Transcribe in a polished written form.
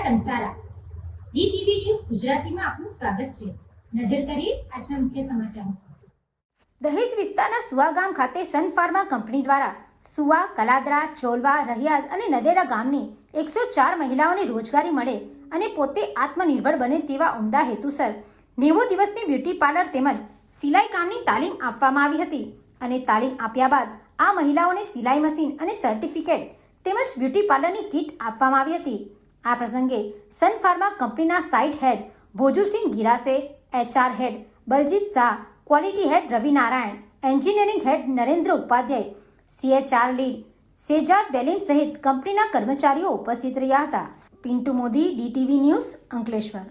Kansara DTV news ગુજરાતીમાં આપનું સ્વાગત છે. નજર કરીએ આજના મુખ્ય સમાચારો. દહેજ વિસ્તારના સુવા ગામ ખાતે સન ફાર્મા કંપની દ્વારા સુવા, કલાદરા, ચોલવા, રહિયાદ અને નદેડા ગામની 104 મહિલાઓને રોજગારી મળે અને પોતે આત્મનિર્ભર બને તેવા ઉમદા હેતુસર 90 દિવસની બ્યુટી પાર્લર તેમજ સિલાઈ કામની તાલીમ આપવામાં આવી હતી અને તાલીમ આપ્યા બાદ આ મહિલાઓને સિલાઈ મશીન અને સર્ટિફિકેટ તેમજ બ્યુટી પાર્લરની કીટ આપવામાં આવી હતી. આ પ્રસંગે સન ફાર્મા કંપનીના સાઇટ હેડ ભોજુસિંહ ગિરાસે, HR હેડ બલજીત શાહ, ક્વોલિટી હેડ રવિ નારાયણ, એન્જિનિયરિંગ હેડ નરેન્દ્ર ઉપાધ્યાય, CHR લીડ સેજાદ બેલીમ સહિત કંપનીના કર્મચારીઓ ઉપસ્થિત રહ્યા હતા. Pintu Modi, DTV news, Ankleshwar.